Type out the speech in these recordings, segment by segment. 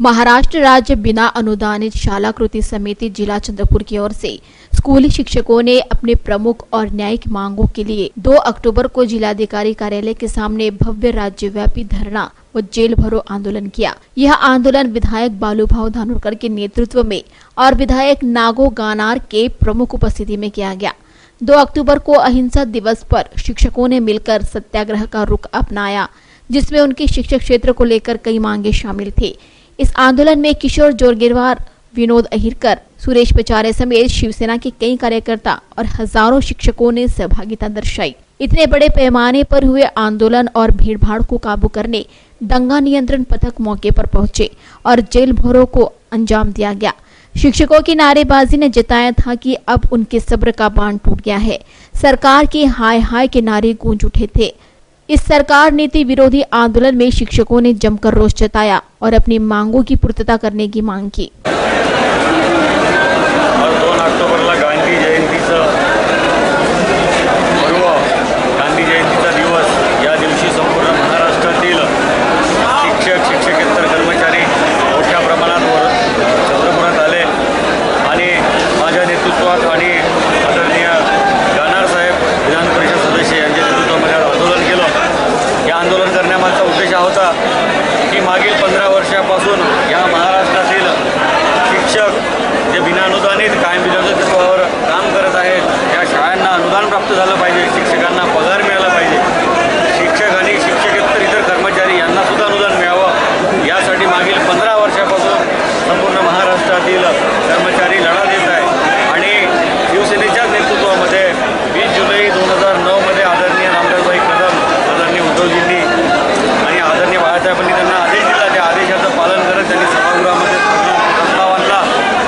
महाराष्ट्र राज्य बिना अनुदानित शाला कृति समिति जिला चंद्रपुर की ओर से स्कूली शिक्षकों ने अपने प्रमुख और न्यायिक मांगों के लिए 2 अक्टूबर को जिलाधिकारी कार्यालय के सामने भव्य राज्यव्यापी धरना व जेल भरो आंदोलन किया। यह आंदोलन विधायक बालूभाऊ धानोरकर के नेतृत्व में और विधायक नागो गानार के प्रमुख उपस्थिति में किया गया। 2 अक्टूबर को अहिंसा दिवस पर शिक्षकों ने मिलकर सत्याग्रह का रुख अपनाया, जिसमें उनके शिक्षक क्षेत्र को लेकर कई मांगे शामिल थे। इस आंदोलन में किशोर जोरगेवार, विनोद अहिरकर, सुरेश पचारे समेत शिवसेना के कई कार्यकर्ता और हजारों शिक्षकों ने सहभागिता दर्शाई। इतने बड़े पैमाने पर हुए आंदोलन और भीड़भाड़ को काबू करने दंगा नियंत्रण पथक मौके पर पहुंचे और जेल भरो को अंजाम दिया गया। शिक्षकों की नारेबाजी ने जताया था कि अब उनके सब्र का बांध टूट गया है। सरकार के हाय हाय के नारे गूंज उठे थे। इस सरकार नीति विरोधी आंदोलन में शिक्षकों ने जमकर रोष जताया और अपनी मांगों की पूर्तता करने की मांग की। 2 ऑक्टोबरला गांधी जयंतीचा पर्व, गांधी जयंतीचा दिवस, या दिवशी संपूर्ण महाराष्ट्रातील शिक्षक, शिक्षकेतर कर्मचारी मोठ्या प्रमाणात चंद्रपुरात आले आणि माझ्या नेतृत्वात आणि आदरणीय गानार साहेब विधान परिषद सदस्य यांच्या नेतृत्वामध्ये आंदोलन केलं। या आंदोलन करण्यामागचा उद्देश होता की मागील 15 वर्षापासून या महाराष्ट्रातील शिक्षक जे बिना अनुदानित कायम विद्यार्थ्यांवर काम करत आहेत, या शाळांना अनुदान प्राप्त झालं पाहिजे, शिक्षकांना पगार मिळाला पाहिजे, शिक्षक आणि शिक्षकेतर इतर कर्मचारी यांना सुद्धा अनुदान मिळावं, यासाठी मागील 15 वर्षापासून संपूर्ण महाराष्ट्रातील कर्मचारी लढा देत आहेत। आणि शिवसेनेच्या नेतृत्वामध्ये 20 जुलै 2009 मध्ये आदरणीय रामदासभाई कदम, आदरणीय उद्धवजींनी आणि आदरणीय बाळासाहेबांनी त्यांना आदेश दिला। त्या आदेशाचं पालन करत त्यांनी सभागृहामध्ये प्रस्ताव आणला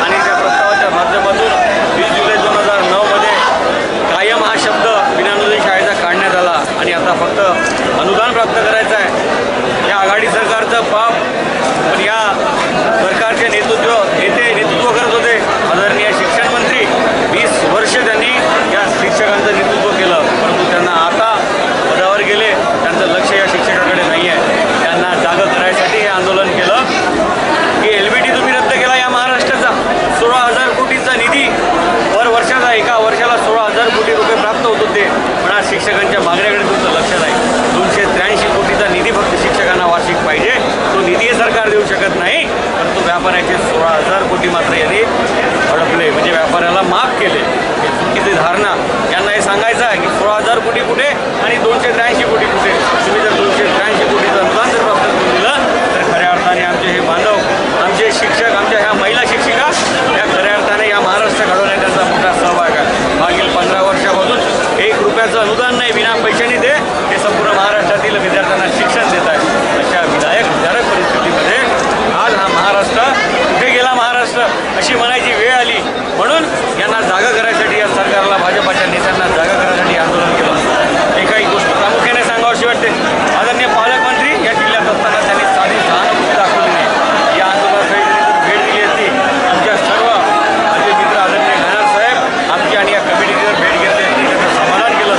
आणि त्या प्रस्तावाच्या माध्यमातून 20 जुलै 2009 मध्ये कायम हा शब्द विनाअनुदानित शाळेचा काढण्यात आला आणि आता फक्त अनुदान प्राप्त करायचं आहे। या आघाडी सरकारचं पाप, पण या सरकारचे नेतृत्व करत होते आदरणीय शिक्षण मंत्री। 20 वर्ष त्यांनी या शिक्षकांचं नेतृत्व केलं, परंतु त्यांना आता पदावर गेले, त्यांचं लक्ष या शिक्षकाकडे नाही आहे। त्यांना जागं करायसाठी हे आंदोलन केलं की एलबीटी तुम्ही रद्द केला, या महाराष्ट्राचा 16,000 कोटीचा निधी वर्षाचा, एका वर्षाला 16,000 कोटी रुपये प्राप्त होत होते, पण आज शिक्षकांच्या मागण्याकडे तुमचं लक्ष नाही। 283 कोटीचा निधी फक्त शिक्षकांना वार्षिक पाहिजे, तो निधी हे सरकार देऊ शकत नाही, परंतु व्यापाऱ्याचे 16,000 कोटी मात्र यांनी हडपले, म्हणजे व्यापाऱ्याला माफ केले। हे चुकीची धारणा, यांना हे सांगायचं आहे की 16,000 कोटी कुठे आणि 283 कोटी कुठे। तुम्ही जर 283 कोटीचं अनुदान जर प्राप्त करून दिलं तर खऱ्या अर्थाने आमचे हे बांधव, आमचे शिक्षक, आमच्या ह्या महिला शिक्षिका या खऱ्या अर्थाने या महाराष्ट्र घडवण्यात त्यांचा मोठा सहभाग आहे। मागील 15 वर्षापासून 1 रुपयाचं अनुदान नाही, विना पैशाने ते संपूर्ण महाराष्ट्रातील विद्यार्थ्यांना शिक्षण देत आहे। अशा विधारक परिस्थितीमध्ये आज हा महाराष्ट्र कुठे गेला, महाराष्ट्र अशी म्हणायची वेळ आली, म्हणून यांना जागा करायसाठी या सरकारला, भाजपाच्या नेत्यांना जागा करायसाठी आंदोलन केलं। एकाही गोष्ट प्रामुख्याने सांगावीशी वाटते, आदरणीय पालकमंत्री या जिल्ह्यात असताना त्यांनी साधी सहानुभूती दाखवली नाही। या आंदोलनासाठी जर भेट दिली असती, आमच्या सर्व माझे मित्र आदरणीय गानार साहेब आमची आणि या कमिटीने जर भेट घेतली असती, त्याचं समाधान केलं,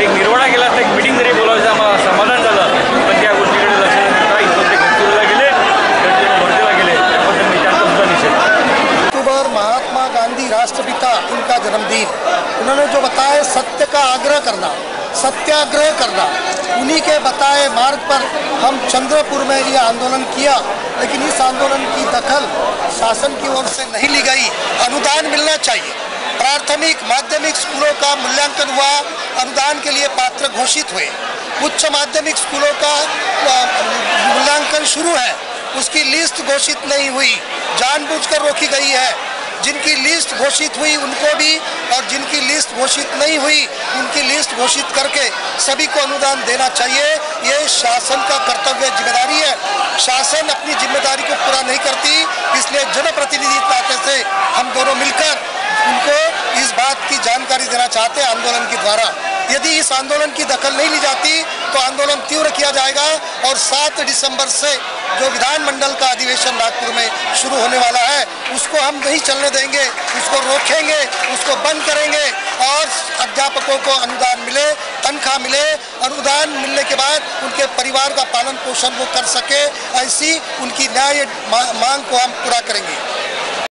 एक निर्वाळा केला असता, एक मिटिंग तरी बोलायचं आम्हाला समाधान झालं, पण त्या गोष्टीकडे लक्ष न देता इथून ते गडचिरोलीला गेले, वर्धेला गेले, त्याबद्दल मी त्यांचा सुद्धा निषेध। अक्टूबर महात्मा गांधी राष्ट्रपिता, उनका जन्मदिन, उन्होंने जो बताया सत्य का आग्रह करना, सत्याग्रह करना, उन्हीं के बताए मार्ग पर हम चंद्रपुर में ये आंदोलन किया, लेकिन इस आंदोलन की दखल शासन की ओर से नहीं ली गई। अनुदान मिलना चाहिए। प्राथमिक माध्यमिक स्कूलों का मूल्यांकन हुआ, अनुदान के लिए पात्र घोषित हुए। उच्च माध्यमिक स्कूलों का मूल्यांकन शुरू है, उसकी लिस्ट घोषित नहीं हुई, जानबूझकर रोकी गई है। जिनकी लिस्ट घोषित हुई उनको भी, और जिनकी लिस्ट घोषित नहीं हुई उनकी लिस्ट घोषित करके सभी को अनुदान देना चाहिए। ये शासन का कर्तव्य, जिम्मेदारी है। शासन अपनी जिम्मेदारी को पूरा नहीं करती, इसलिए जनप्रतिनिधि नाते से हम दोनों मिलकर उनको इस बात की जानकारी देना चाहते हैं आंदोलन के द्वारा। यदि इस आंदोलन की दखल नहीं ली जाती तो आंदोलन तीव्र किया जाएगा और 7 दिसंबर से जो विधानमंडल का अधिवेशन नागपुर में शुरू होने वाला है उसको हम नहीं चलने देंगे, उसको रोकेंगे, उसको बंद करेंगे और अध्यापकों को अनुदान मिले, तनख्वाह मिले, अनुदान मिलने के बाद उनके परिवार का पालन पोषण वो कर सके, ऐसी उनकी न्याय मांग को हम पूरा करेंगे।